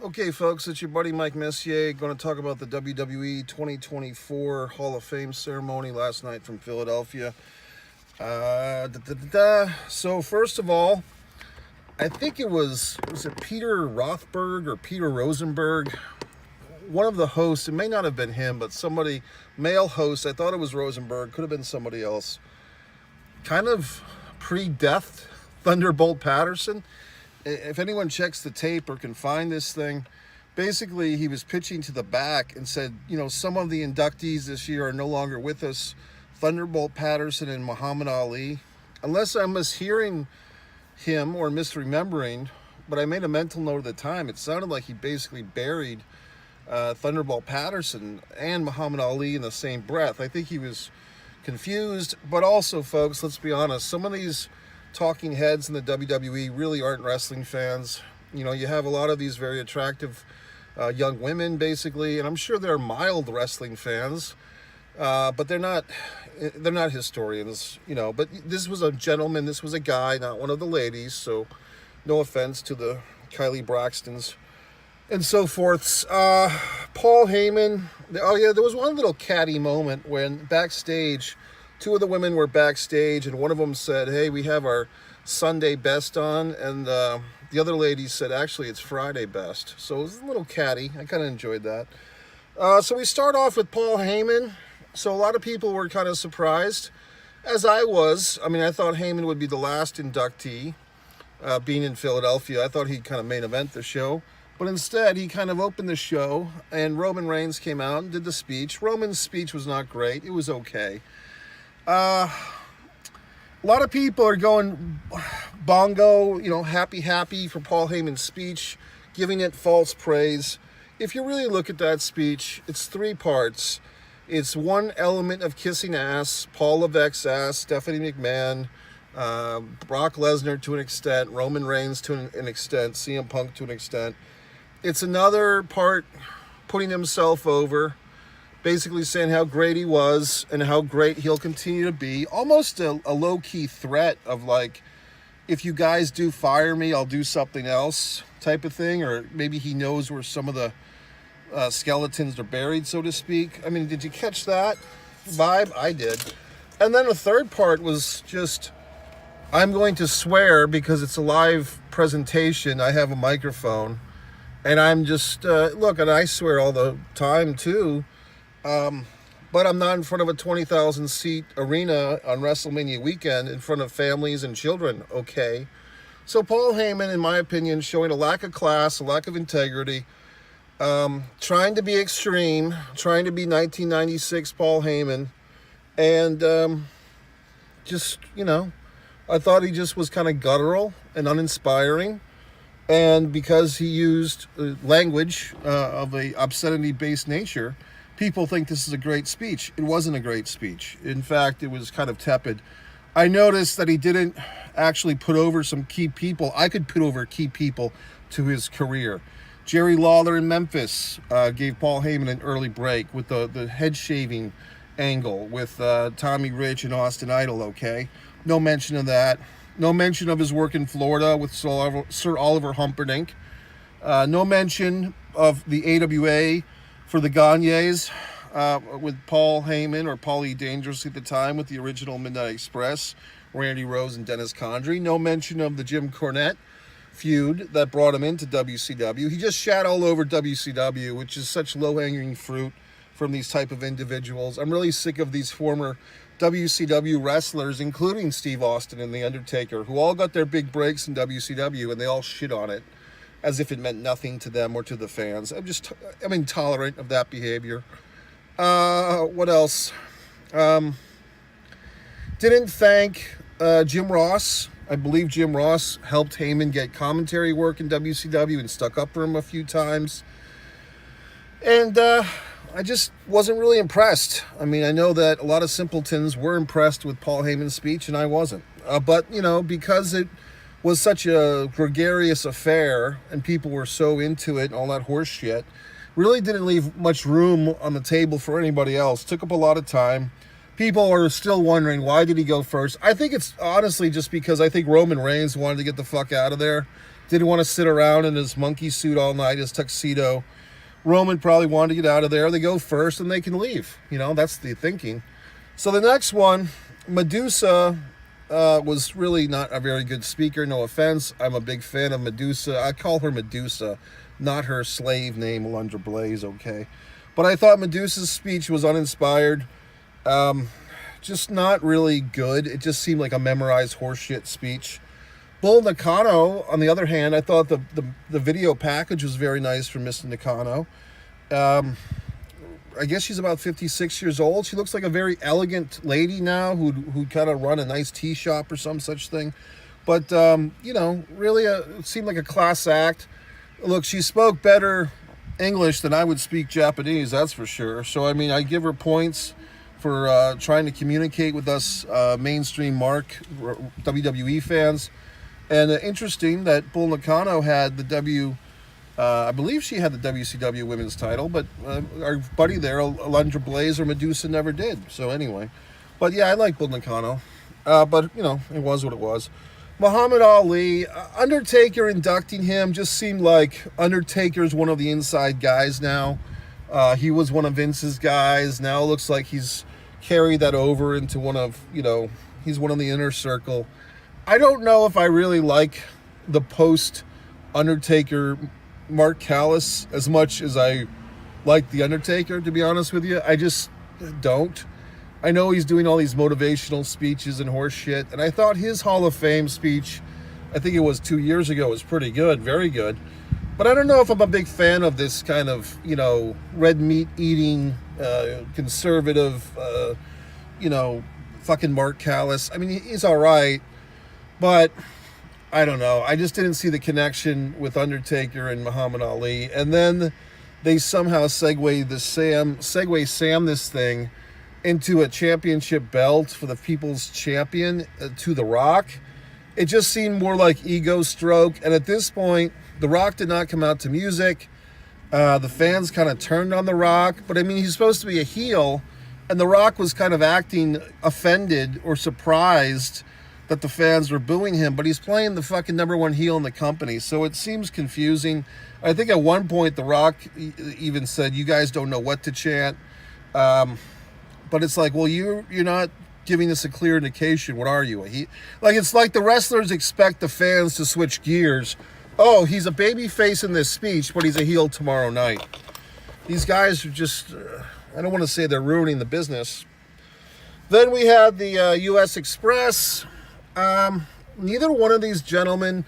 Okay, folks, it's your buddy Mike Messier. Going to talk about the WWE 2024 Hall of Fame ceremony last night from Philadelphia. So, first of all, I think was it Peter Rothberg or Peter Rosenberg? One of the hosts, it may not have been him, but somebody, male host, I thought it was Rosenberg, could have been somebody else, kind of pre-death Thunderbolt Patterson. If anyone checks the tape or can find this thing, basically he was pitching to the back and said, some of the inductees this year are no longer with us, Thunderbolt Patterson and Muhammad Ali. Unless I'm mishearing him or misremembering, but I made a mental note at the time, it sounded like he basically buried Thunderbolt Patterson and Muhammad Ali in the same breath. I think he was confused, but also, folks, let's be honest, some of these talking heads in the WWE really aren't wrestling fans. You have a lot of these very attractive young women, basically, and I'm sure they're mild wrestling fans, but they're not historians, But this was a gentleman, this was a guy, not one of the ladies. So, no offense to the Kylie Braxtons and so forths. Paul Heyman. Oh yeah, there was one little catty moment when backstage, two of the women were backstage, and one of them said, "Hey, we have our Sunday best on," and the other lady said, "Actually, it's Friday best." So it was a little catty. I kind of enjoyed that. So we start off with Paul Heyman. So a lot of people were kind of surprised, as I was. I mean, I thought Heyman would be the last inductee, being in Philadelphia. I thought he'd kind of main event the show. But instead, he kind of opened the show, and Roman Reigns came out and did the speech. Roman's speech was not great. It was okay. A lot of people are going bongo, happy for Paul Heyman's speech, giving it false praise. If you really look at that speech, it's three parts. It's one element of kissing ass, Paul Levesque's ass, Stephanie McMahon, Brock Lesnar to an extent, Roman Reigns to an extent, CM Punk to an extent. It's another part putting himself over, basically saying how great he was and how great he'll continue to be. Almost a low-key threat of like, if you guys do fire me, I'll do something else type of thing. Or maybe he knows where some of the skeletons are buried, so to speak. I mean, did you catch that vibe? I did. And then the third part was just, I'm going to swear because it's a live presentation. I have a microphone. And I'm just, look, and I swear all the time too, but I'm not in front of a 20,000 seat arena on WrestleMania weekend in front of families and children, okay? So Paul Heyman, in my opinion, showing a lack of class, a lack of integrity, trying to be extreme, trying to be 1996 Paul Heyman, and just, I thought he just was kind of guttural and uninspiring. And because he used language of a obscenity-based nature, people think this is a great speech. It wasn't a great speech. In fact, it was kind of tepid. I noticed that he didn't actually put over some key people. I could put over key people to his career. Jerry Lawler in Memphis gave Paul Heyman an early break with the head shaving angle with Tommy Rich and Austin Idol, okay? No mention of that. No mention of his work in Florida with Sir Oliver Humperdinck. No mention of the AWA for the Gagnes with Paul Heyman or Paulie Dangerous at the time with the original Midnight Express, Randy Rose and Dennis Condrey. No mention of the Jim Cornette feud that brought him into WCW. He just shat all over WCW, which is such low-hanging fruit from these type of individuals. I'm really sick of these former WCW wrestlers, including Steve Austin and The Undertaker, who all got their big breaks in WCW and they all shit on it as if it meant nothing to them or to the fans. I'm intolerant of that behavior. What else? Didn't thank Jim Ross. I believe Jim Ross helped Heyman get commentary work in WCW and stuck up for him a few times. And I just wasn't really impressed. I mean, I know that a lot of simpletons were impressed with Paul Heyman's speech, and I wasn't. But, because it was such a gregarious affair, and people were so into it and all that horse shit, really didn't leave much room on the table for anybody else. Took up a lot of time. People are still wondering, why did he go first? I think it's honestly just because I think Roman Reigns wanted to get the fuck out of there didn't want to sit around in his monkey suit all night, his tuxedo. Roman probably wanted to get out of there. They go first and they can leave. That's the thinking. So the next one, Medusa was really not a very good speaker. No offense. I'm a big fan of Medusa. I call her Medusa, not her slave name, Alundra Blaze, okay? But I thought Medusa's speech was uninspired. Just not really good. It just seemed like a memorized horseshit speech. Bull Nakano, on the other hand, I thought the video package was very nice from Mr. Nakano. I guess she's about 56 years old. She looks like a very elegant lady now who kind of run a nice tea shop or some such thing. But, really it seemed like a class act. Look, she spoke better English than I would speak Japanese, that's for sure. So, I give her points for trying to communicate with us mainstream WWE fans. And interesting that Bull Nakano had the I believe she had the WCW women's title, but our buddy there, Alundra Blaze or Medusa, never did. So anyway, but yeah, I like Bull Nakano. But it was what it was. Muhammad Ali, Undertaker inducting him just seemed like Undertaker's one of the inside guys now. He was one of Vince's guys. Now it looks like he's carried that over into he's one of the inner circle. I don't know if I really like the post-Undertaker Mark Callis as much as I like the Undertaker, to be honest with you. I just don't. I know he's doing all these motivational speeches and horse shit, and I thought his Hall of Fame speech, I think it was 2 years ago, was pretty good, very good. But I don't know if I'm a big fan of this kind of, red meat eating, conservative, fucking Mark Callis. He's all right. But I don't know. I just didn't see the connection with Undertaker and Muhammad Ali. And then they somehow segue Sam this thing into a championship belt for the People's Champion to The Rock. It just seemed more like ego stroke. And at this point, The Rock did not come out to music. The fans kind of turned on The Rock. But he's supposed to be a heel. And The Rock was kind of acting offended or surprised that the fans were booing him, but he's playing the fucking number one heel in the company, so it seems confusing. I think at one point The Rock even said, "You guys don't know what to chant," but it's like, well, you're not giving us a clear indication. What are you? It's like the wrestlers expect the fans to switch gears. Oh, he's a baby face in this speech, but he's a heel tomorrow night. These guys are just, I don't want to say they're ruining the business. Then we had the U.S. Express. Neither one of these gentlemen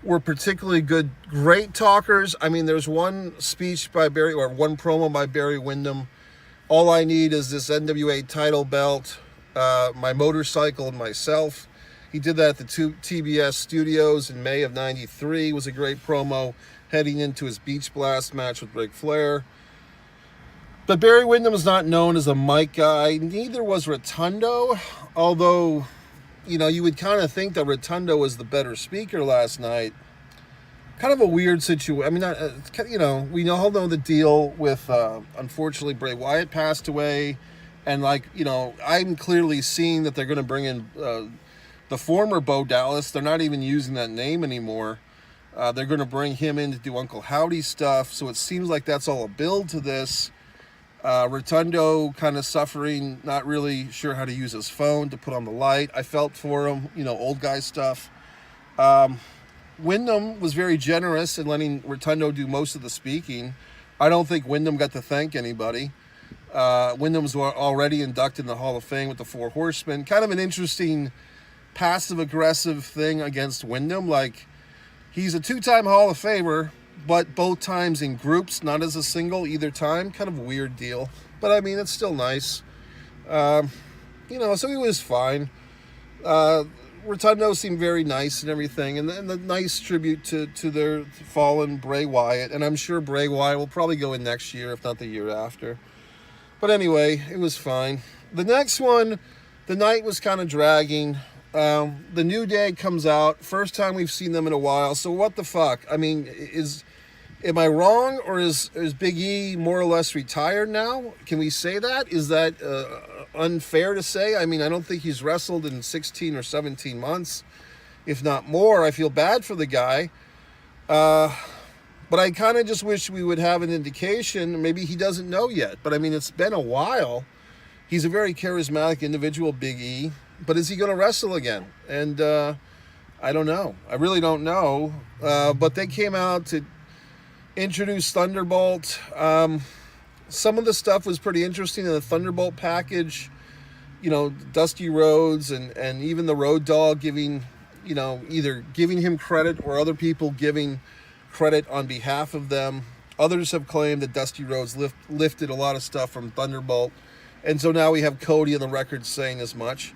were particularly great talkers. There's one speech by one promo by Barry Windham. All I need is this NWA title belt, my motorcycle, and myself. He did that at the TBS studios in May of '93. It was a great promo heading into his Beach Blast match with Ric Flair. But Barry Windham is not known as a mic guy. Neither was Rotundo, although you would kind of think that Rotundo was the better speaker last night. Kind of a weird situation. We all know the deal with, unfortunately, Bray Wyatt passed away. And, I'm clearly seeing that they're going to bring in the former Bo Dallas. They're not even using that name anymore. They're going to bring him in to do Uncle Howdy stuff. So it seems like that's all a build to this. Rotundo kind of suffering, not really sure how to use his phone to put on the light. I felt for him, old guy stuff. Windham was very generous in letting Rotundo do most of the speaking. I don't think Windham got to thank anybody. Windham's already inducted in the Hall of Fame with the Four Horsemen. Kind of an interesting passive-aggressive thing against Windham. He's a two-time Hall of Famer, but both times in groups, not as a single either time. Kind of a weird deal. But, it's still nice. So he was fine. Rotundo seemed very nice and everything. And the nice tribute to their fallen Bray Wyatt. And I'm sure Bray Wyatt will probably go in next year, if not the year after. But anyway, it was fine. The next one, the night was kind of dragging. The New Day comes out. First time we've seen them in a while. So what the fuck? Am I wrong, or is Big E more or less retired now? Can we say that? Is that unfair to say? I don't think he's wrestled in 16 or 17 months, if not more. I feel bad for the guy. But I kind of just wish we would have an indication. Maybe he doesn't know yet. But I mean, it's been a while. He's a very charismatic individual, Big E. But is he going to wrestle again? And I don't know. I really don't know. But they came out to introduce Thunderbolt. Some of the stuff was pretty interesting in the Thunderbolt package. You know, Dusty Rhodes and even the Road Dogg giving, you know, either giving him credit or other people giving credit on behalf of them. Others have claimed that Dusty Rhodes lifted a lot of stuff from Thunderbolt. And so now we have Cody on the record saying as much.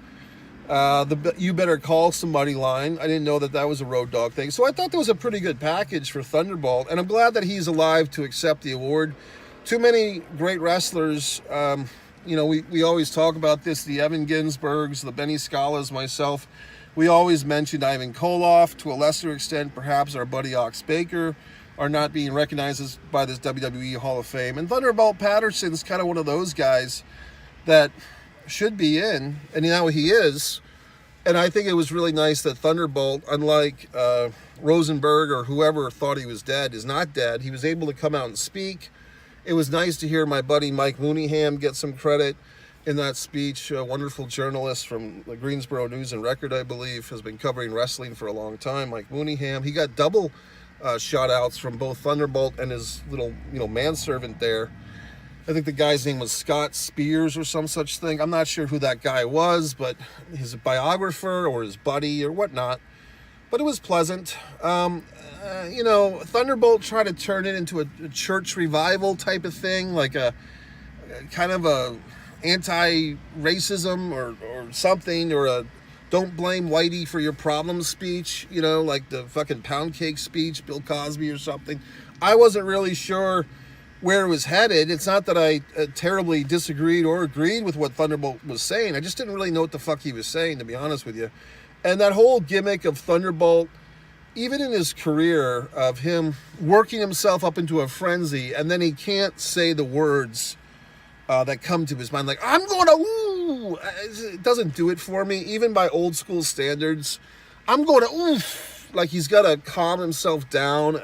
The You Better Call Somebody line, I didn't know that was a Road Dogg thing. So I thought that was a pretty good package for Thunderbolt. And I'm glad that he's alive to accept the award. Too many great wrestlers. You know, we always talk about this, the Evan Ginsbergs, the Benny Scalas, myself. We always mentioned Ivan Koloff, to a lesser extent, perhaps our buddy Ox Baker, are not being recognized by this WWE Hall of Fame. And Thunderbolt Patterson's kind of one of those guys that should be in, and now he is. And I think it was really nice that Thunderbolt, unlike Rosenberg or whoever thought he was dead, is not dead. He was able to come out and speak. It was nice to hear my buddy Mike Mooneyham get some credit in that speech. A wonderful journalist from the Greensboro News and Record, I believe, has been covering wrestling for a long time. Mike Mooneyham. He got double shout outs from both Thunderbolt and his little, you know, manservant there. I think the guy's name was Scott Spears or some such thing. I'm not sure who that guy was, but his biographer or his buddy or whatnot. But it was pleasant. You know, Thunderbolt tried to turn it into a church revival type of thing, like a kind of a anti-racism or something, or a don't blame Whitey for your problems speech, you know, like the fucking pound cake speech, Bill Cosby or something. I wasn't really sure where it was headed. It's not that I terribly disagreed or agreed with what Thunderbolt was saying. I just didn't really know what the fuck he was saying, to be honest with you. And that whole gimmick of Thunderbolt, even in his career, of him working himself up into a frenzy, and then he can't say the words that come to his mind, like, I'm going to, ooh, it doesn't do it for me, even by old school standards. I'm going to, oof, like he's got to calm himself down.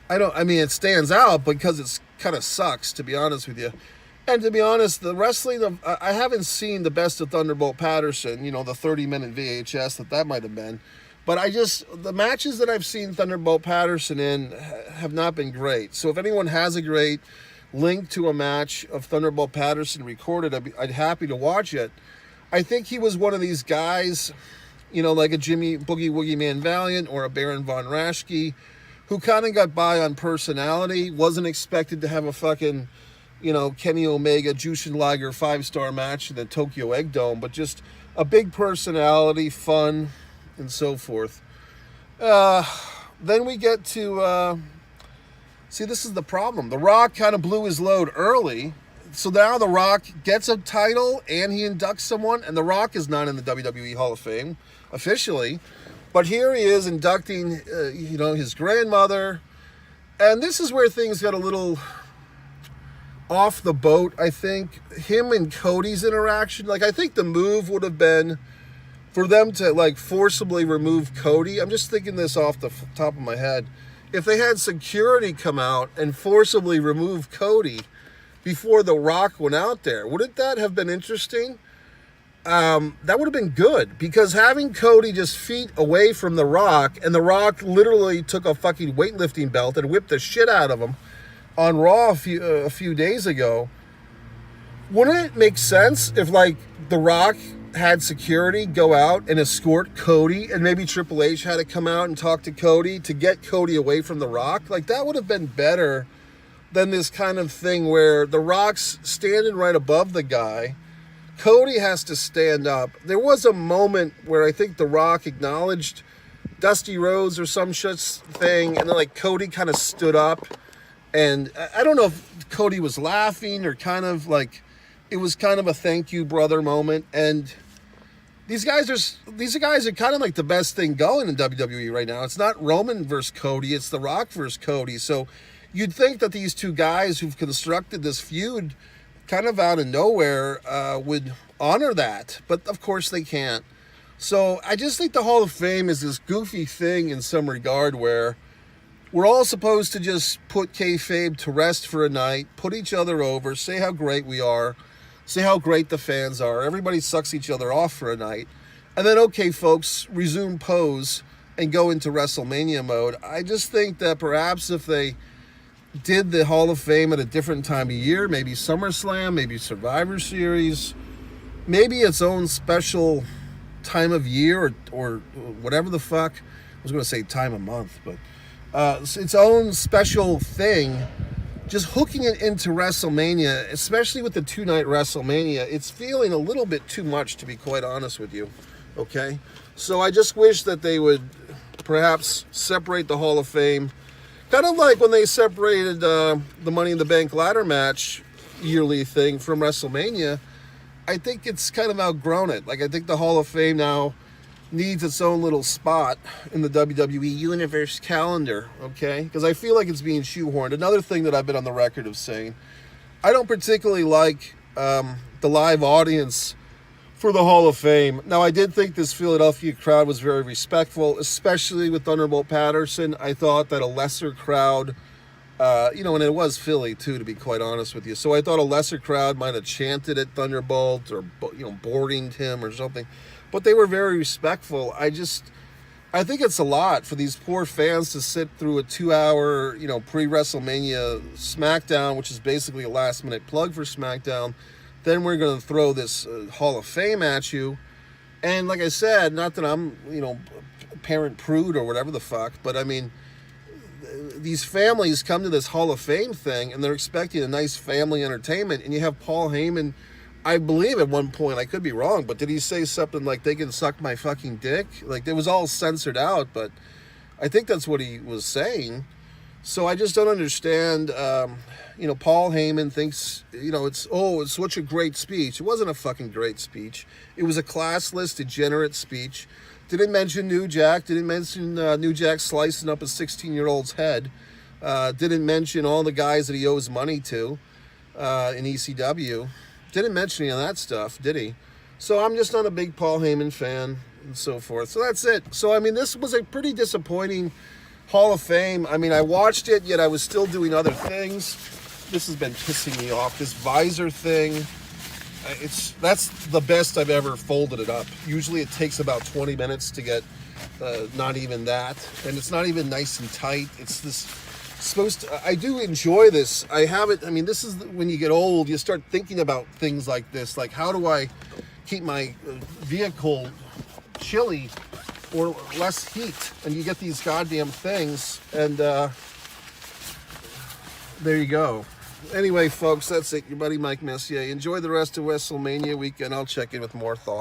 I mean, it stands out because it's kind of sucks, to be honest with you. And to be honest, the wrestling, I haven't seen the best of Thunderbolt Patterson, you know, the 30-minute VHS that might have been. But the matches that I've seen Thunderbolt Patterson in have not been great. So if anyone has a great link to a match of Thunderbolt Patterson recorded, I'd happy to watch it. I think he was one of these guys, you know, like a Jimmy Boogie Woogie Man Valiant or a Baron Von Raschke, who kind of got by on personality, wasn't expected to have a fucking, you know, Kenny Omega, Jushin Liger 5-star match in the Tokyo Egg Dome, but just a big personality, fun, and so forth. Then we get to, see, this is the problem. The Rock kind of blew his load early, so now The Rock gets a title and he inducts someone, and The Rock is not in the WWE Hall of Fame officially, but here he is inducting, you know, his grandmother, and this is where things got a little off the boat, I think. Him and Cody's interaction, like, I think the move would have been for them to, like, forcibly remove Cody. I'm just thinking this off the top of my head. If they had security come out and forcibly remove Cody before The Rock went out there, wouldn't that have been interesting? That would have been good, because having Cody just feet away from The Rock, and The Rock literally took a fucking weightlifting belt and whipped the shit out of him on Raw a few days ago, wouldn't it make sense if, like, The Rock had security go out and escort Cody, and maybe Triple H had to come out and talk to Cody to get Cody away from The Rock? Like, that would have been better than this kind of thing where The Rock's standing right above the guy. Cody has to stand up. There was a moment where I think The Rock acknowledged Dusty Rhodes or some shit thing, and then, like, Cody kind of stood up, and I don't know if Cody was laughing or kind of like, it was kind of a thank you, brother moment. And these guys are kind of like the best thing going in WWE right now. It's not Roman versus Cody, it's The Rock versus Cody. So you'd think that these two guys who've constructed this feud kind of out of nowhere would honor that, but of course they can't. So I just think the Hall of Fame is this goofy thing in some regard where we're all supposed to just put kayfabe to rest for a night, put each other over, say how great we are, say how great the fans are. Everybody sucks each other off for a night. And then, okay, folks, resume pose and go into WrestleMania mode. I just think that perhaps if they did the Hall of Fame at a different time of year, maybe SummerSlam, maybe Survivor Series, maybe its own special time of year or whatever the fuck. I was going to say time of month, but its own special thing, just hooking it into WrestleMania, especially with the two-night WrestleMania, it's feeling a little bit too much, to be quite honest with you, okay? So I just wish that they would perhaps separate the Hall of Fame, kind of like when they separated the Money in the Bank ladder match yearly thing from WrestleMania. I think it's kind of outgrown it. Like, I think the Hall of Fame now needs its own little spot in the WWE Universe calendar, okay? Because I feel like it's being shoehorned. Another thing that I've been on the record of saying, I don't particularly like the live audience for the Hall of Fame. Now, I did think this Philadelphia crowd was very respectful, especially with Thunderbolt Patterson. I thought that a lesser crowd, and it was Philly too, to be quite honest with you. So I thought a lesser crowd might have chanted at Thunderbolt or, boarding him or something. But they were very respectful. I think it's a lot for these poor fans to sit through a 2-hour, pre-WrestleMania SmackDown, which is basically a last-minute plug for SmackDown. Then we're going to throw this Hall of Fame at you. And like I said, not that I'm, parent prude or whatever the fuck, but I mean, these families come to this Hall of Fame thing and they're expecting a nice family entertainment, and you have Paul Heyman, I believe at one point, I could be wrong, but did he say something like, they can suck my fucking dick? Like, it was all censored out, but I think that's what he was saying. So I just don't understand. Paul Heyman thinks, it's such a great speech. It wasn't a fucking great speech. It was a classless, degenerate speech. Didn't mention New Jack. Didn't mention New Jack slicing up a 16-year-old's head. Didn't mention all the guys that he owes money to in ECW. Didn't mention any of that stuff, did he? So I'm just not a big Paul Heyman fan and so forth. So that's it. So, I mean, this was a pretty disappointing Hall of Fame. I mean, I watched it, yet I was still doing other things. This has been pissing me off. This visor thing, that's the best I've ever folded it up. Usually it takes about 20 minutes to get not even that. And it's not even nice and tight. It's this I do enjoy this. I have it. I mean, this is when you get old, you start thinking about things like this. Like, how do I keep my vehicle chilly or less heat? And you get these goddamn things, and there you go. Anyway, folks, that's it. Your buddy Mike Messier. Enjoy the rest of WrestleMania weekend. I'll check in with more thoughts.